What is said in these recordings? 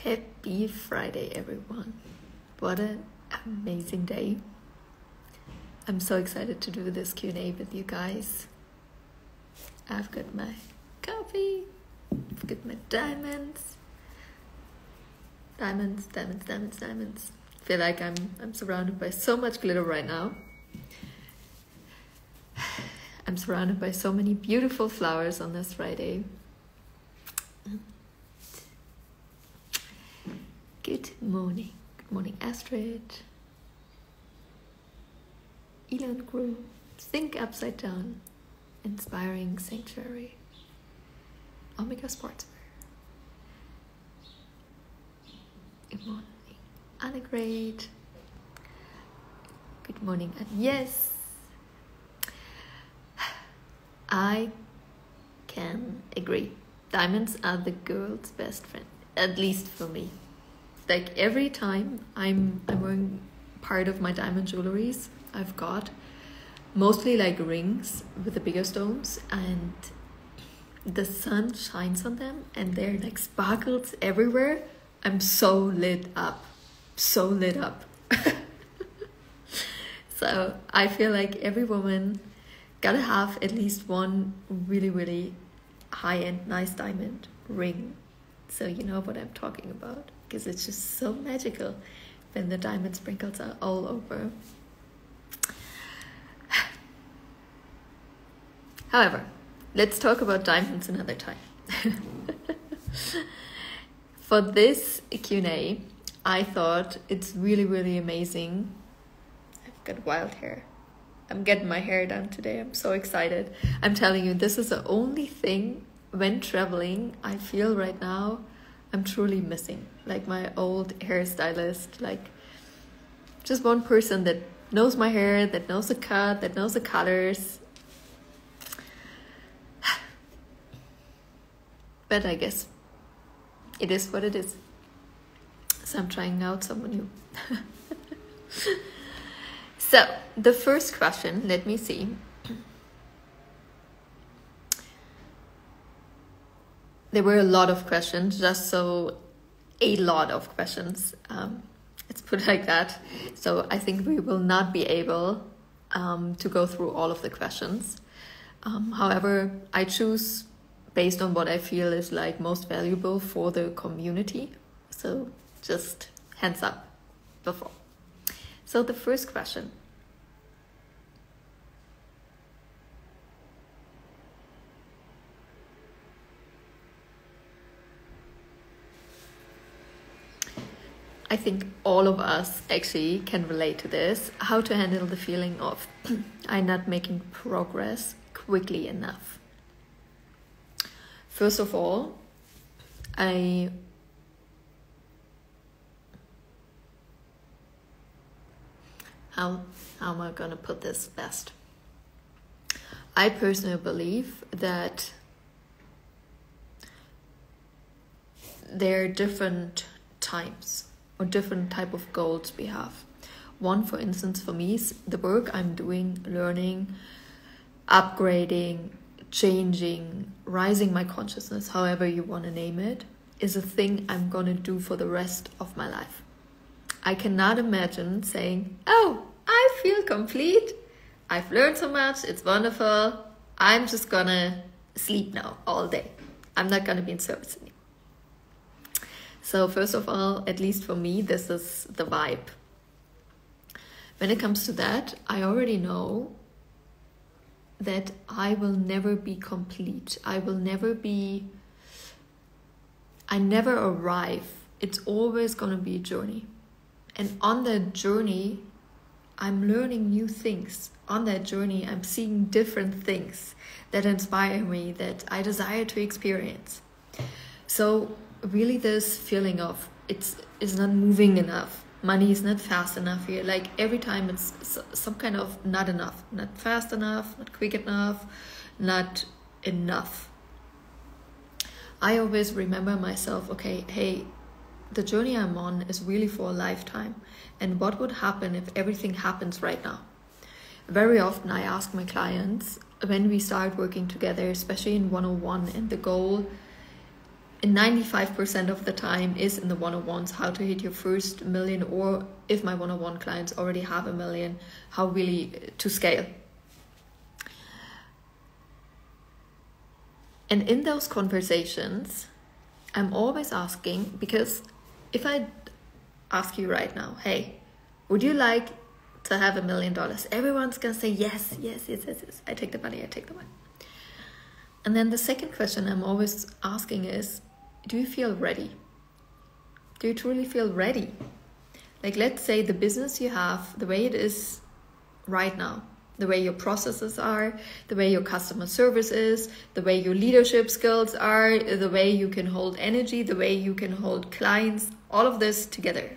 Happy Friday, everyone. What an amazing day. I'm so excited to do this Q&A with you guys. I've got my coffee. I've got my diamonds. Diamonds. I feel like I'm surrounded by so much glitter right now. I'm surrounded by so many beautiful flowers on this Friday. Good morning. Good morning, Astrid. Elon Group. Think Upside Down. Inspiring Sanctuary. Omega Sportswear. Good morning, Annegret. Good morning, yes. I can agree. Diamonds are the girl's best friend, at least for me. Like every time I'm wearing part of my diamond jewelries, I've got mostly like rings with the bigger stones, and the sun shines on them and they're like sparkles everywhere. I'm so lit up. So I feel like every woman gotta have at least one really high-end nice diamond ring. So you know what I'm talking about, because it's just so magical when the diamond sprinkles are all over. However, let's talk about diamonds another time. For this Q&A, I thought it's really amazing. I've got wild hair. I'm getting my hair done today. I'm so excited. I'm telling you, this is the only thing when traveling I feel right now I'm truly missing. Like my old hairstylist, like just one person that knows my hair, that knows the cut, that knows the colors. But I guess it is what it is. So I'm trying out someone new. So the first question, let me see. There were a lot of questions, a lot of questions. Let's put it like that. So I think we will not be able to go through all of the questions. However, I choose based on what I feel is like most valuable for the community. So just hands up before. So the first question. I think all of us actually can relate to this. How to handle the feeling of I'm not making progress quickly enough. First of all, how am I gonna put this best? I personally believe that there are different times or different type of goals we have. One, for instance, for me is the work I'm doing, learning, upgrading, changing, rising my consciousness, however you want to name it, is a thing I'm going to do for the rest of my life. I cannot imagine saying, oh, I feel complete. I've learned so much. It's wonderful. I'm just going to sleep now all day. I'm not going to be in service anymore. So first of all, at least for me, this is the vibe. When it comes to that, I already know that I will never be complete. I never arrive. It's always going to be a journey. And on that journey, I'm learning new things. On that journey, I'm seeing different things that inspire me, that I desire to experience. So really this feeling of it's not moving enough. Money is not fast enough here. Like every time it's some kind of not enough. Not fast enough, not quick enough, not enough. I always remember myself, okay, hey, the journey I'm on is really for a lifetime. And what would happen if everything happens right now? Very often I ask my clients when we start working together, especially in 101, and the goal And 95% of the time is in the one-on-ones, how to hit your first million, or if my one-on-one clients already have a million, how really to scale. And in those conversations, I'm always asking, because if I ask you right now, hey, would you like to have $1 million? Everyone's gonna say yes, yes, yes, yes, yes. I take the money, I take the money. And then the second question I'm always asking is, do you feel ready? Do you truly feel ready? Like, let's say the business you have, the way it is right now, the way your processes are, the way your customer service is, the way your leadership skills are, the way you can hold energy, the way you can hold clients, all of this together.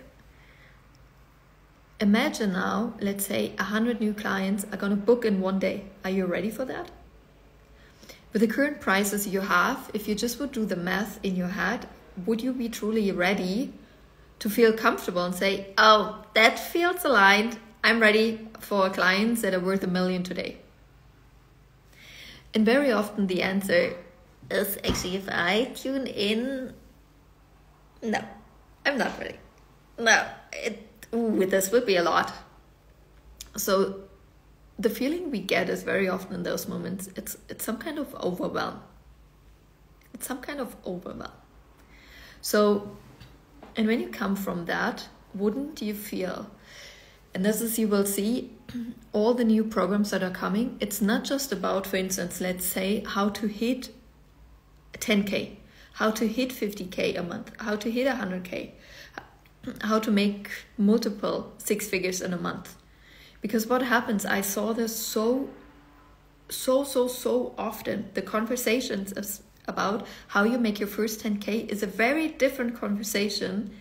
Imagine now, let's say 100 new clients are going to book in one day. Are you ready for that? With the current prices you have, if you just would do the math in your head, would you be truly ready to feel comfortable and say, oh, that feels aligned. I'm ready for clients that are worth $1 million today. And very often the answer is actually, if I tune in, no, I'm not ready. No, this would be a lot. So the feeling we get is very often in those moments, it's some kind of overwhelm. It's some kind of overwhelm. So, and when you come from that, wouldn't you feel, and this is, you will see, all the new programs that are coming, it's not just about, for instance, let's say, how to hit 10K, how to hit 50K a month, how to hit 100K, how to make multiple 6 figures in a month. Because what happens, I saw this so often. The conversations about how you make your first 10K is a very different conversation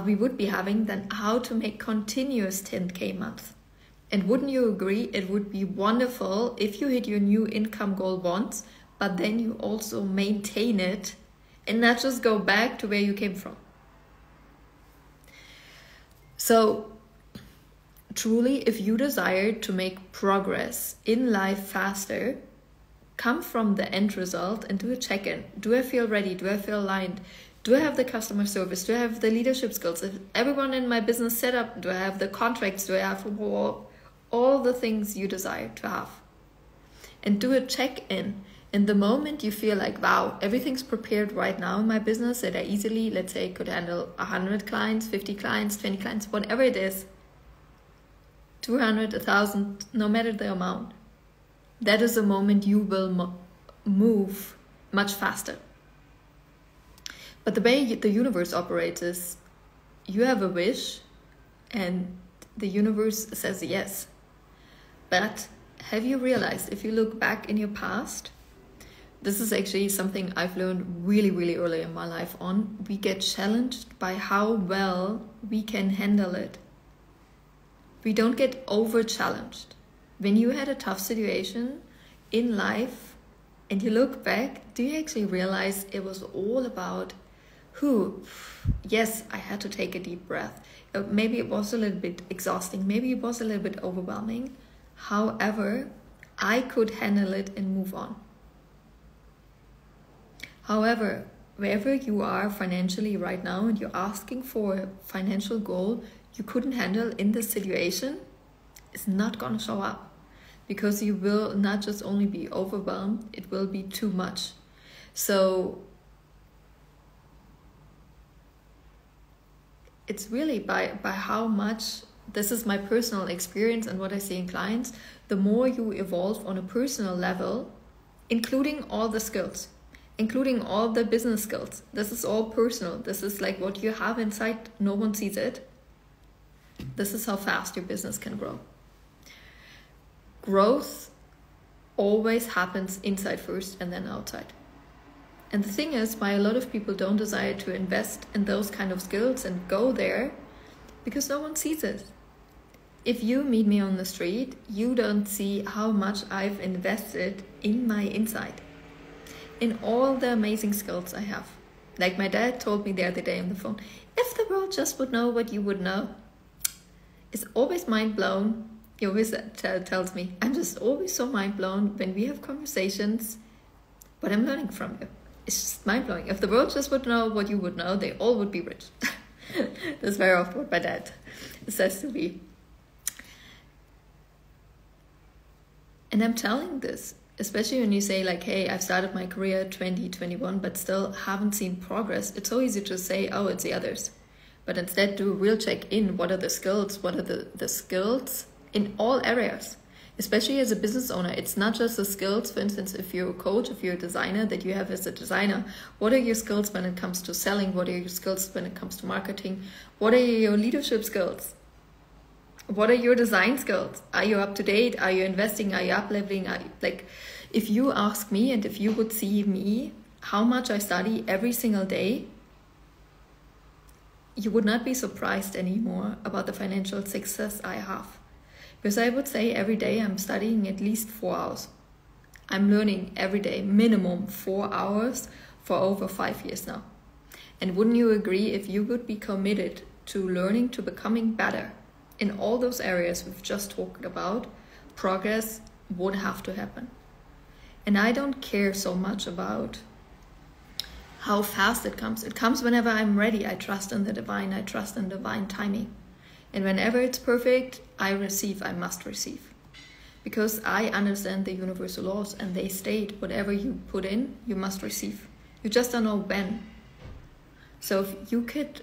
we would be having than how to make continuous 10K month. And wouldn't you agree, it would be wonderful if you hit your new income goal once, but then you also maintain it and not just go back to where you came from. So truly, if you desire to make progress in life faster, come from the end result and do a check-in. Do I feel ready? Do I feel aligned? Do I have the customer service? Do I have the leadership skills? Is everyone in my business set up? Do I have the contracts? Do I have all the things you desire to have? And do a check-in. And the moment you feel like, wow, everything's prepared right now in my business that I easily, let's say, could handle 100 clients, 50 clients, 20 clients, whatever it is, 200, 1,000, no matter the amount, that is the moment you will move much faster. But the way the universe operates is, you have a wish and the universe says yes. But have you realized, if you look back in your past, this is actually something I've learned really early in my life on. We get challenged by how well we can handle it. We don't get over-challenged. When you had a tough situation in life and you look back, do you actually realize it was all about who? Yes, I had to take a deep breath. Maybe it was a little bit exhausting. Maybe it was a little bit overwhelming. However, I could handle it and move on. However, wherever you are financially right now and you're asking for a financial goal you couldn't handle in this situation, it's not going to show up, because you will not just only be overwhelmed, it will be too much. So it's really by how much, this is my personal experience and what I see in clients, the more you evolve on a personal level, including all the skills, including all the business skills. This is all personal. This is like what you have inside. No one sees it. This is how fast your business can grow. Growth always happens inside first and then outside. And the thing is, why a lot of people don't desire to invest in those kind of skills and go there, because no one sees it. If you meet me on the street, you don't see how much I've invested in my inside, in all the amazing skills I have. Like my dad told me the other day on the phone, if the world just would know what you would know. It's always mind blown. He always tells me, I'm just always so mind blown when we have conversations, what I'm learning from you. It's just mind-blowing. If the world just would know what you would know, they all would be rich. That's very often what my dad says to me. And I'm telling this, especially when you say like, hey, I've started my career 2021, but still haven't seen progress. It's so easy to say, oh, it's the others. But instead do a real check in. What are the skills? What are the skills in all areas? Especially as a business owner, it's not just the skills. For instance, if you're a coach, if you're a designer, that you have as a designer, what are your skills when it comes to selling? What are your skills when it comes to marketing? What are your leadership skills? What are your design skills? Are you up to date? Are you investing? Are you up leveling? Like, if you ask me, and if you would see me, how much I study every single day, you would not be surprised anymore about the financial success I have. Because I would say every day I'm studying at least 4 hours. I'm learning every day, minimum 4 hours for over 5 years now. And wouldn't you agree, if you would be committed to learning, to becoming better in all those areas we've just talked about, progress would have to happen. And I don't care so much about how fast it comes. It comes whenever I'm ready. I trust in the divine. I trust in divine timing. And whenever it's perfect, I must receive. Because I understand the universal laws, and they state whatever you put in, you must receive. You just don't know when. So if you could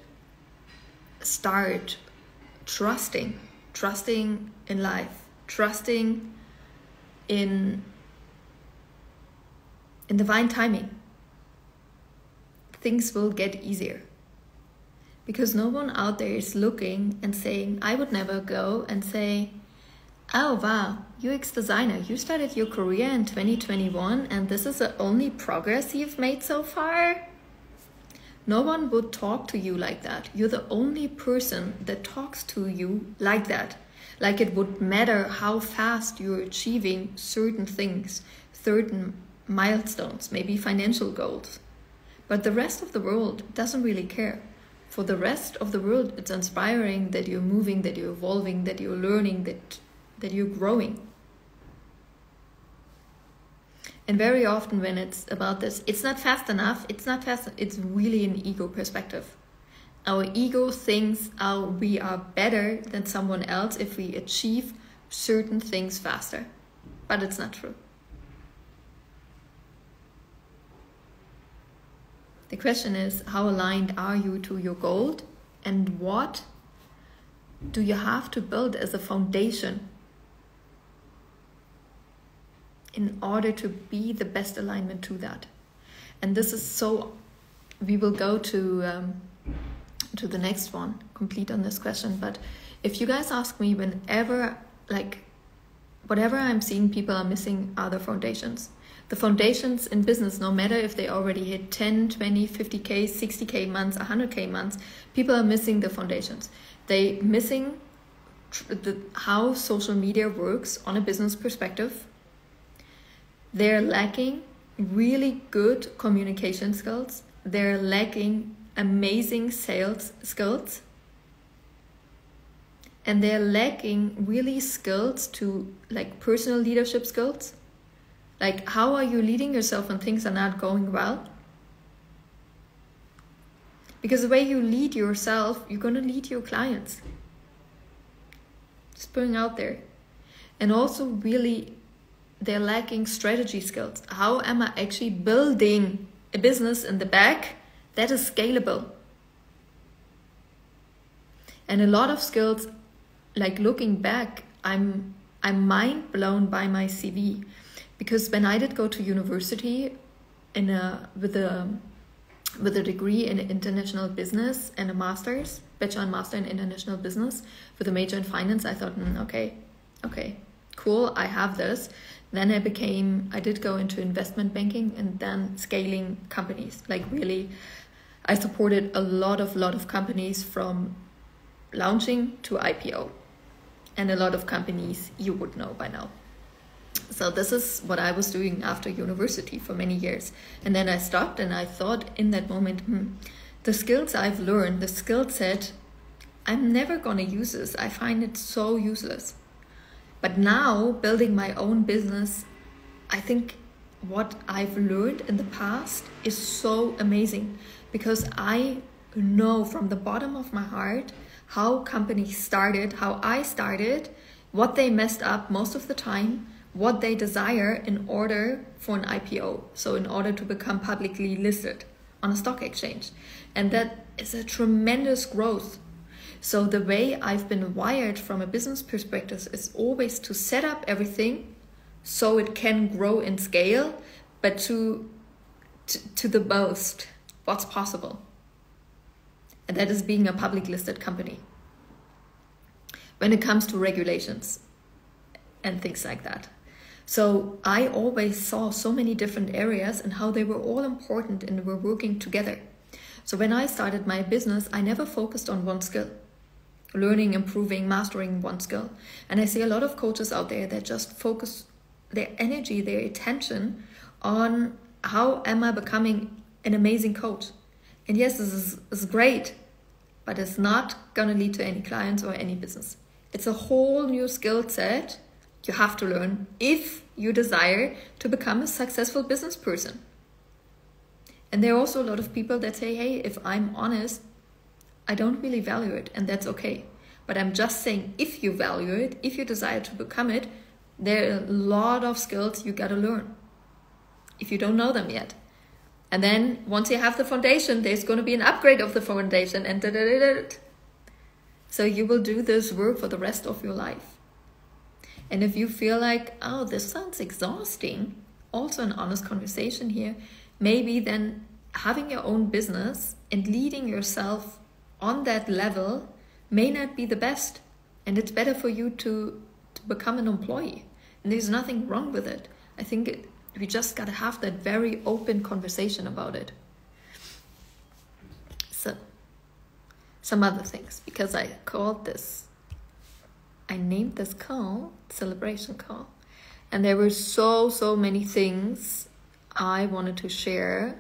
start trusting in life, trusting in divine timing, things will get easier. Because no one out there is looking and saying, I would never go and say, oh wow, UX designer, you started your career in 2021 and this is the only progress you've made so far. No one would talk to you like that. You're the only person that talks to you like that. Like it would matter how fast you're achieving certain things, certain milestones, maybe financial goals. But the rest of the world doesn't really care. For the rest of the world, it's inspiring that you're moving, that you're evolving, that you're learning, that you're growing. And very often when it's about this, it's not fast enough, it's really an ego perspective. Our ego thinks we are better than someone else if we achieve certain things faster. But it's not true. The question is, how aligned are you to your goal, and what do you have to build as a foundation in order to be the best alignment to that? And this is so, we will go to the next one, complete on this question. But if you guys ask me, whenever, like, whatever I'm seeing people are missing are the foundations. The foundations in business, no matter if they already hit 10, 20, 50K, 60K months, 100K months, people are missing the foundations. They missing how social media works on a business perspective. They're lacking really good communication skills. They're lacking amazing sales skills. And they're lacking really skills to, like, personal leadership skills. Like, how are you leading yourself when things are not going well? Because the way you lead yourself, you're going to lead your clients. Just putting out there. And also really, they're lacking strategy skills. How am I actually building a business in the back that is scalable? And a lot of skills, like looking back, I'm mind blown by my CV. Because when I did go to university with a degree in international business and a master's, bachelor and master in international business with a major in finance, I thought, okay, cool, I have this. Then I did go into investment banking and then scaling companies. Like really, I supported a lot of companies from launching to IPO. And a lot of companies you would know by now. So this is what I was doing after university for many years. And then I stopped and I thought in that moment, the skills I've learned, the skill set, I'm never going to use this. I find it so useless. But now building my own business, I think what I've learned in the past is so amazing, because I know from the bottom of my heart how companies started, how I started, what they messed up most of the time, what they desire in order for an IPO, so in order to become publicly listed on a stock exchange. And that is a tremendous growth. So the way I've been wired from a business perspective is always to set up everything so it can grow in scale, but to the most what's possible. And that is being a public listed company. When it comes to regulations and things like that. So I always saw so many different areas and how they were all important and were working together. So when I started my business, I never focused on one skill. Learning, improving, mastering one skill. And I see a lot of coaches out there that just focus their energy, their attention on how am I becoming an amazing coach. And yes, this is great, but it's not going to lead to any clients or any business. It's a whole new skill set you have to learn if you desire to become a successful business person. And there are also a lot of people that say, hey, if I'm honest, I don't really value it, and that's okay. But I'm just saying, if you value it, if you desire to become it, there are a lot of skills you got to learn if you don't know them yet. And then once you have the foundation, there's going to be an upgrade of the foundation, and so you will do this work for the rest of your life. And if you feel like, oh, this sounds exhausting, also an honest conversation here, maybe then having your own business and leading yourself on that level may not be the best. And it's better for you to become an employee. And there's nothing wrong with it. I think we just got to have that very open conversation about it. So, some other things, because I named this call celebration call, and there were so many things I wanted to share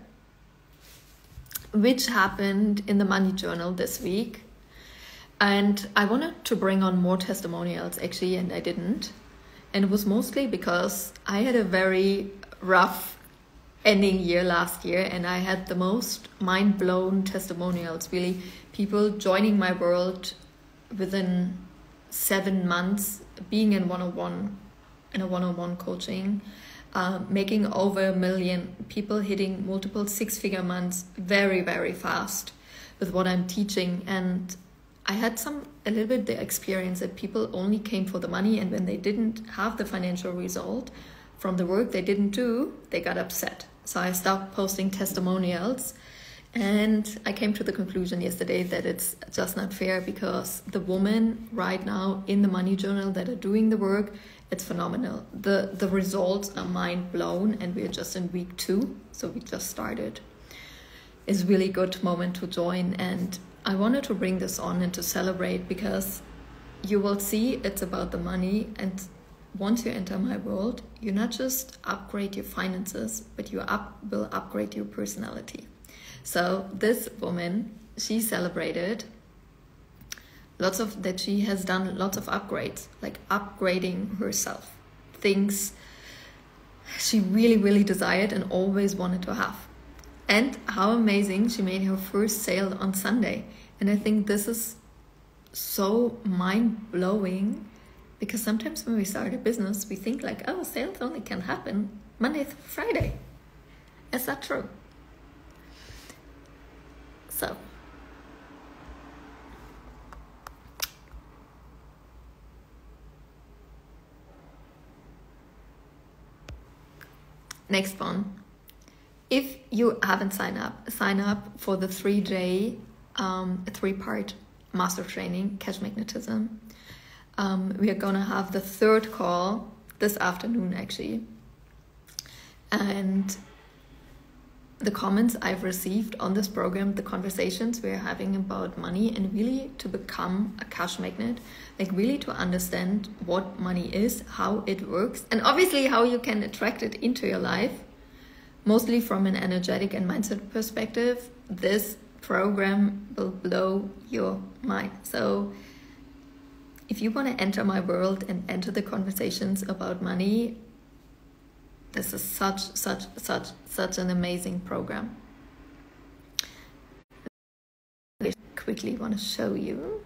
which happened in the money journal this week. And I wanted to bring on more testimonials actually, and I didn't. And it was mostly because I had a very rough ending year last year, and I had the most mind-blown testimonials, really. People joining my world within 7 months, being in a one-on-one coaching, making over $1 million, people hitting multiple 6-figure months very, very fast with what I'm teaching. And I had a little bit the experience that people only came for the money, and when they didn't have the financial result from the work they didn't do, they got upset. So I stopped posting testimonials. And I came to the conclusion yesterday that it's just not fair, because the women right now in the money journal that are doing the work, it's phenomenal. The results are mind blown, and we're just in week 2, so we just started. It's a really good moment to join, and I wanted to bring this on and to celebrate, because you will see it's about the money. And once you enter my world, you not just upgrade your finances, but you will upgrade your personality. So this woman, she celebrated she has done lots of upgrades, like upgrading herself, things she really, really desired and always wanted to have. And how amazing, she made her first sale on Sunday. And I think this is so mind-blowing, because sometimes when we start a business, we think like, oh, sales only can happen Monday through Friday. Is that true? So, next one. If you haven't signed up, sign up for the 3-day, 3-part master training, Cash Magnetism. We are gonna have the 3rd call this afternoon actually. And the comments I've received on this program, the conversations we're having about money, and really to become a cash magnet, like really to understand what money is, how it works, and obviously how you can attract it into your life, mostly from an energetic and mindset perspective. This program will blow your mind. So if you want to enter my world and enter the conversations about money, This is such an amazing program. I quickly want to show you.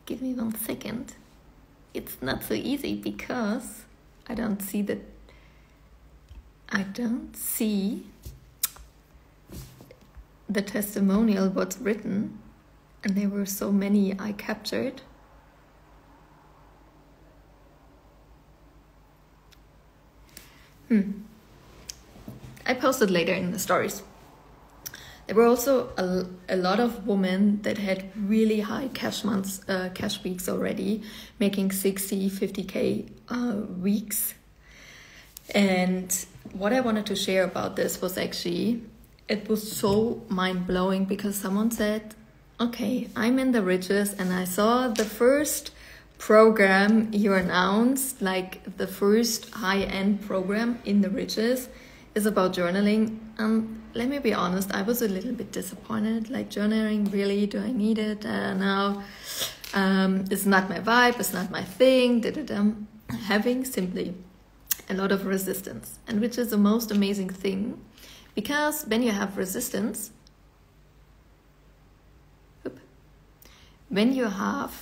Give me 1 second. It's not so easy because I don't see the testimonial, what's written, and there were so many I captured. I posted later in the stories. There were also a lot of women that had really high cash months, cash weeks already, making 60, 50K weeks. And what I wanted to share about this was actually, it was so mind-blowing because someone said, okay, I'm in the riches and I saw the first program you announced, like the first high-end program in the riches is about journaling. Let me be honest, I was a little bit disappointed. Like, journaling, really, do I need it? No, it's not my vibe, it's not my thing. Having simply a lot of resistance, and which is the most amazing thing, because when you have resistance, when you have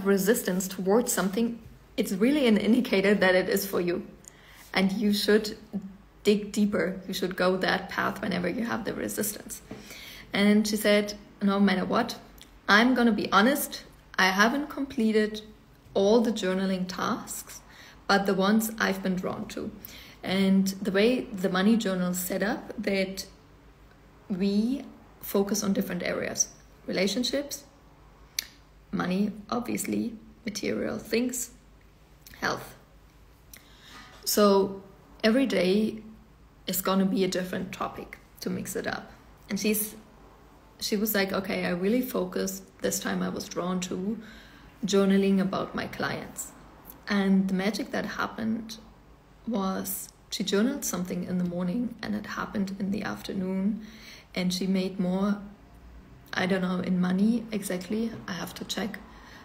resistance towards something, it's really an indicator that it is for you. And you should dig deeper. You should go that path whenever you have the resistance. And she said, no matter what, I'm going to be honest, I haven't completed all the journaling tasks, but the ones I've been drawn to. And the way the money journal is set up, that we focus on different areas. Relationships, money, obviously, material things, health. So every day is going to be a different topic to mix it up. And she was like, okay, I really focused. This time I was drawn to journaling about my clients. And the magic that happened was she journaled something in the morning and it happened in the afternoon. And she made more, I don't know, in money exactly. I have to check.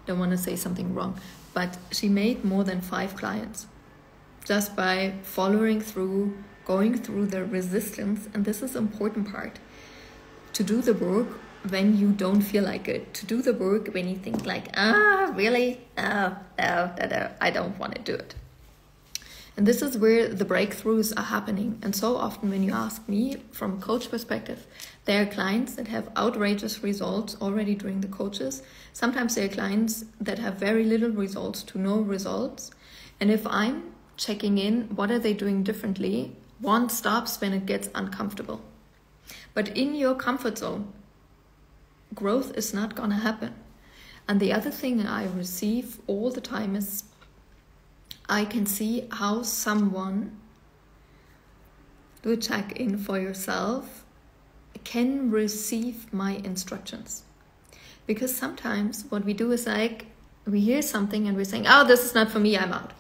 Don't want to say something wrong. But she made more than 5 clients. Just by following through, going through the resistance. And this is the important part. To do the work when you don't feel like it. To do the work when you think like, really? No, I don't want to do it. And this is where the breakthroughs are happening. And so often when you ask me from a coach perspective, there are clients that have outrageous results already during the coaches. Sometimes there are clients that have very little results to no results. And if I'm checking in, what are they doing differently? One stops when it gets uncomfortable. But in your comfort zone, growth is not going to happen. And the other thing I receive all the time is I can see how someone, do a check-in for yourself, can receive my instructions. Because sometimes what we do is like, we hear something and we're saying, oh, this is not for me, I'm out.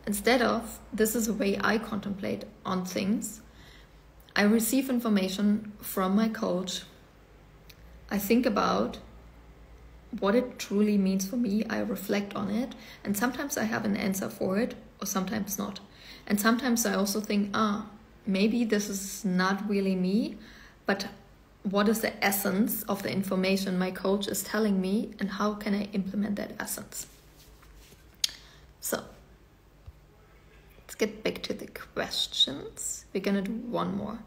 Instead of, this is a way I contemplate on things. I receive information from my coach. I think about what it truly means for me. I reflect on it. And sometimes I have an answer for it, or sometimes not. And sometimes I also think, maybe this is not really me, but what is the essence of the information my coach is telling me, and how can I implement that essence? So, let's get back to the questions. We're gonna do one more.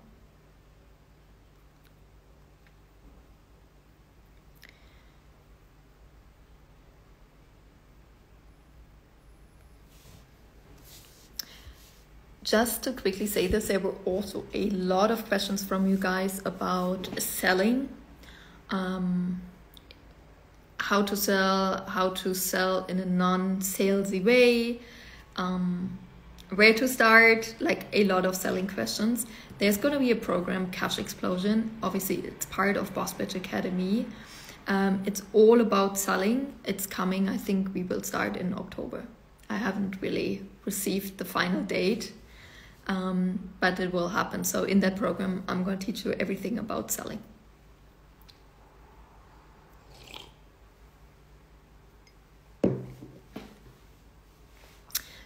Just to quickly say this, there were also a lot of questions from you guys about selling, how to sell in a non-salesy way, where to start, like a lot of selling questions. There's going to be a program, Cash Explosion. Obviously, it's part of Boss Bitch Academy. It's all about selling. It's coming. I think we will start in October. I haven't really received the final date. but it will happen. So in that program, I'm going to teach you everything about selling.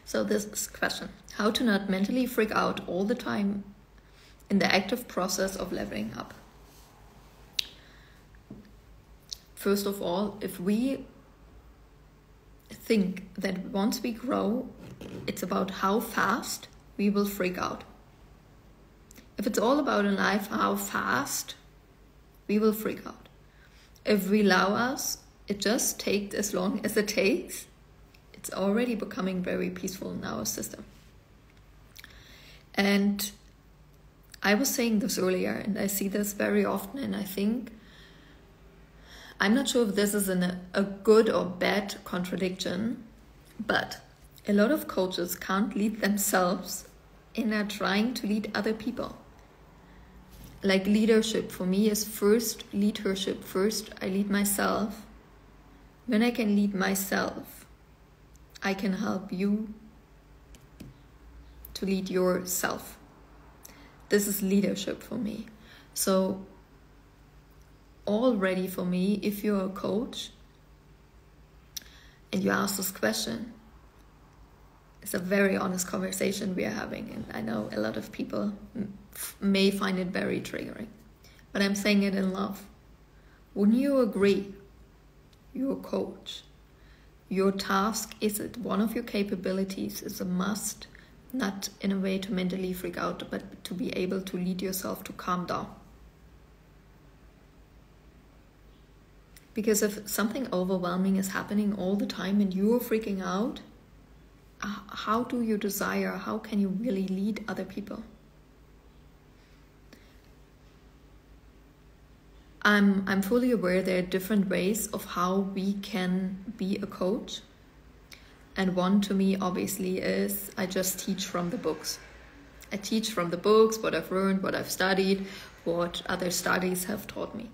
So this question, how to not mentally freak out all the time in the active process of leveling up. First of all, if we think that once we grow, it's about how fast, we will freak out. If it's all about in life how fast, we will freak out. If we allow us, it just takes as long as it takes, it's already becoming very peaceful in our system. And I was saying this earlier, and I see this very often, and I think, I'm not sure if this is a good or bad contradiction, but a lot of coaches can't lead themselves and are trying to lead other people. Like leadership for me is first leadership. First, I lead myself. When I can lead myself, I can help you to lead yourself. This is leadership for me. So already for me, if you're a coach and you ask this question, it's a very honest conversation we are having, and I know a lot of people may find it very triggering, but I'm saying it in love. Wouldn't you agree? You're a coach. Your task is it one of your capabilities is a must, not in a way to mentally freak out, but to be able to lead yourself to calm down. Because if something overwhelming is happening all the time and you're freaking out, how do you desire, how can you really lead other people? I'm fully aware there are different ways of how we can be a coach. And one to me obviously is I just teach from the books. I teach from the books, what I've learned, what I've studied, what other studies have taught me.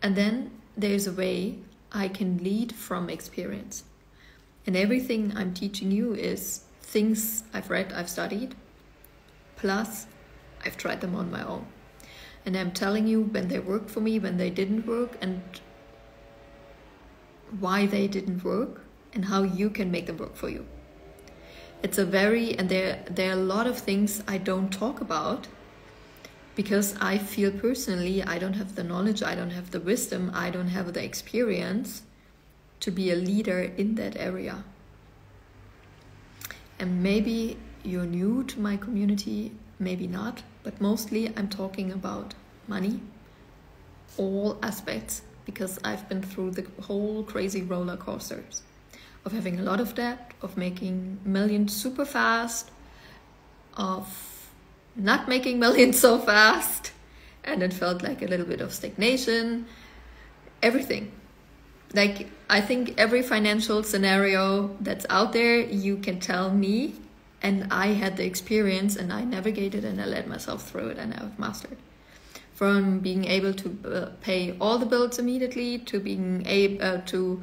And then there's a way I can lead from experience. And everything I'm teaching you is things I've read, I've studied, plus I've tried them on my own. And I'm telling you when they worked for me, when they didn't work, and why they didn't work, and how you can make them work for you. It's a and there are a lot of things I don't talk about because I feel personally I don't have the knowledge, I don't have the wisdom, I don't have the experience to be a leader in that area. And maybe you're new to my community, maybe not, but mostly I'm talking about money, all aspects, because I've been through the whole crazy roller coasters of having a lot of debt, of making millions super fast, of not making millions so fast, and it felt like a little bit of stagnation, everything. Like, I think every financial scenario that's out there, you can tell me, and I had the experience, and I navigated, and I led myself through it, and I've mastered. From being able to pay all the bills immediately, to being able to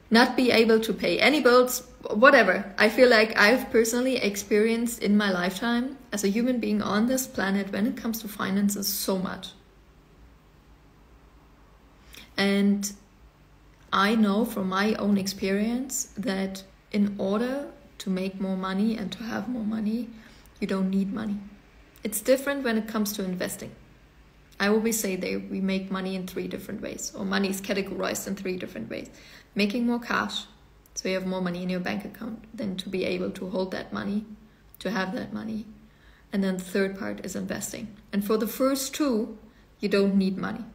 not be able to pay any bills, whatever. I feel like I've personally experienced in my lifetime as a human being on this planet when it comes to finances so much. And I know from my own experience that in order to make more money and to have more money, you don't need money. It's different when it comes to investing. I always say that we make money in 3 different ways, or money is categorized in 3 different ways. Making more cash, so you have more money in your bank account, then to be able to hold that money, to have that money. And then the third part is investing. And for the first 2, you don't need money.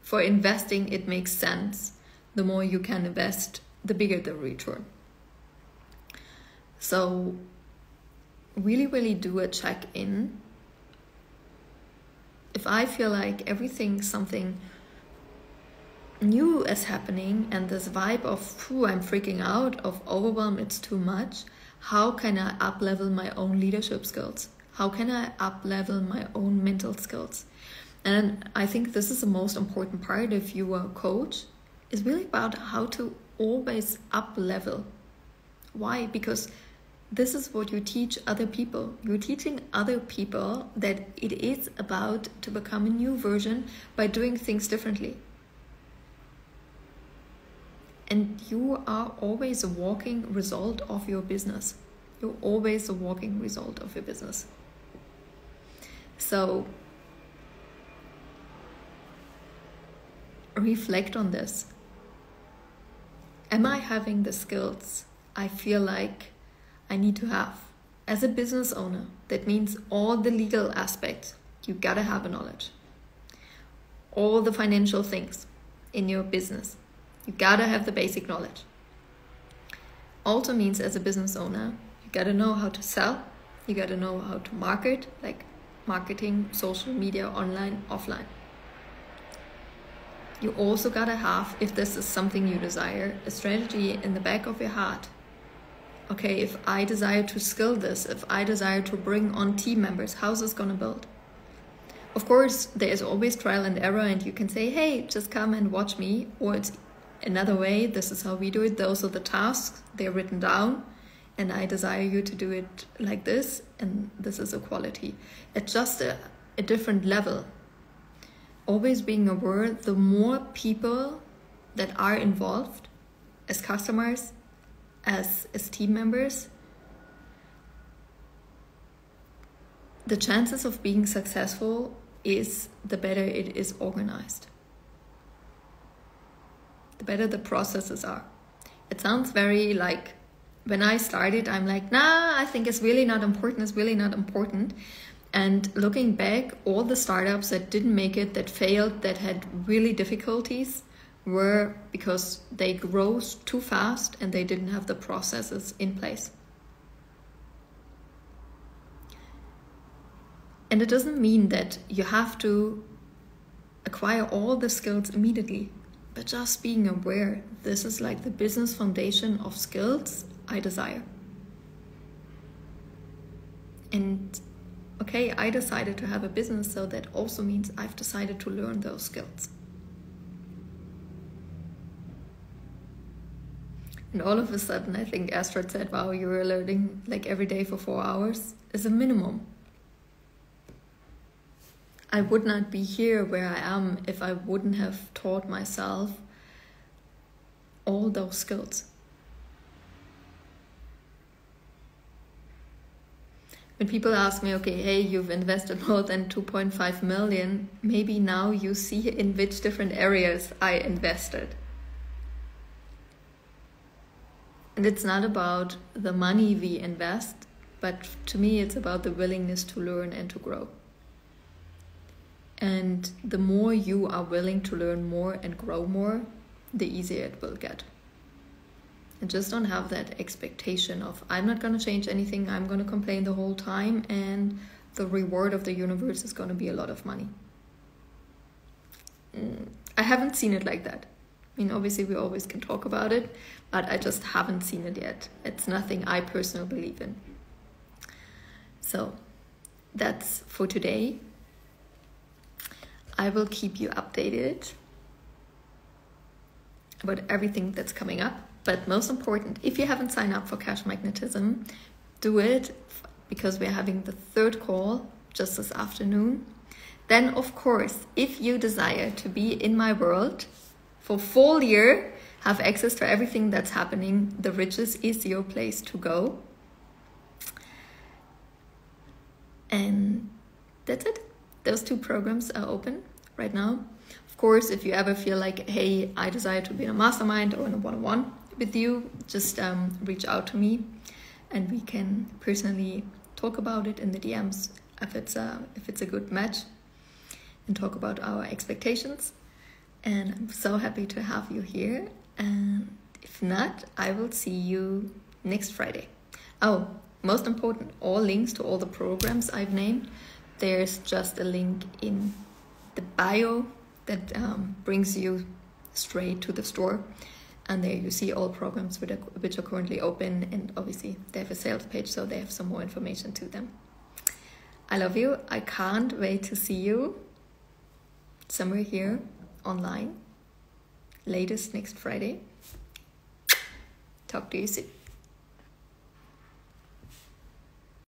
For investing, it makes sense. The more you can invest, the bigger the return. So really, really do a check-in. If I feel like something new is happening and this vibe of, I'm freaking out, of overwhelm, it's too much, how can I up-level my own leadership skills? How can I up-level my own mental skills? And I think this is the most important part if you are a coach, is really about how to always up-level. Why? Because this is what you teach other people. You're teaching other people that it is about to become a new version by doing things differently. And you are always a walking result of your business. You're always a walking result of your business. So reflect on this. Am I having the skills I feel like I need to have? As a business owner, that means all the legal aspects, you gotta have a knowledge. All the financial things in your business, you gotta have the basic knowledge. Also means as a business owner, you gotta know how to sell, you gotta know how to market, like marketing, social media, online, offline. You also gotta have, if this is something you desire, a strategy in the back of your heart. Okay, if I desire to skill this, if I desire to bring on team members, how's this gonna build? Of course, there is always trial and error, and you can say, hey, just come and watch me. Or it's another way, this is how we do it. Those are the tasks, they're written down, and I desire you to do it like this, and this is a quality. It's just a different level. Always being aware, the more people that are involved as customers, as team members, the chances of being successful is the better it is organized. The better the processes are. It sounds very like, when I started, I'm like, nah, I think it's really not important. And looking back, all the startups that didn't make it, that failed, that had really difficulties, were because they grew too fast and they didn't have the processes in place. And it doesn't mean that you have to acquire all the skills immediately, but just being aware, this is like the business foundation of skills I desire. And okay, I decided to have a business, so that also means I've decided to learn those skills. And all of a sudden, I think Astrid said, wow, you were learning like every day for 4 hours is a minimum. I would not be here where I am if I wouldn't have taught myself all those skills. When people ask me, okay, hey, you've invested more than 2.5 million, maybe now you see in which different areas I invested. And it's not about the money we invest, but to me it's about the willingness to learn and to grow. And the more you are willing to learn more and grow more, the easier it will get. And just don't have that expectation of, I'm not going to change anything, I'm going to complain the whole time, and the reward of the universe is going to be a lot of money. I haven't seen it like that. I mean, obviously we always can talk about it, but I just haven't seen it yet. It's nothing I personally believe in. So that's for today. I will keep you updated about everything that's coming up. But most important, if you haven't signed up for Cash Magnetism, do it, because we're having the 3rd call just this afternoon. Then, of course, if you desire to be in my world for full year, have access to everything that's happening, The Riches is your place to go. And that's it. Those 2 programs are open right now. Of course, if you ever feel like, hey, I desire to be in a mastermind or in a one-on-one with you, just reach out to me and we can personally talk about it in the DMs if it's a good match, and talk about our expectations. And I'm so happy to have you here. And if not, I will see you next Friday. Oh, most important, all links to all the programs I've named, there's just a link in the bio that brings you straight to the store. And there you see all programs which are currently open. And obviously they have a sales page, so they have some more information to them. I love you. I can't wait to see you somewhere here online. Latest next Friday. Talk to you soon.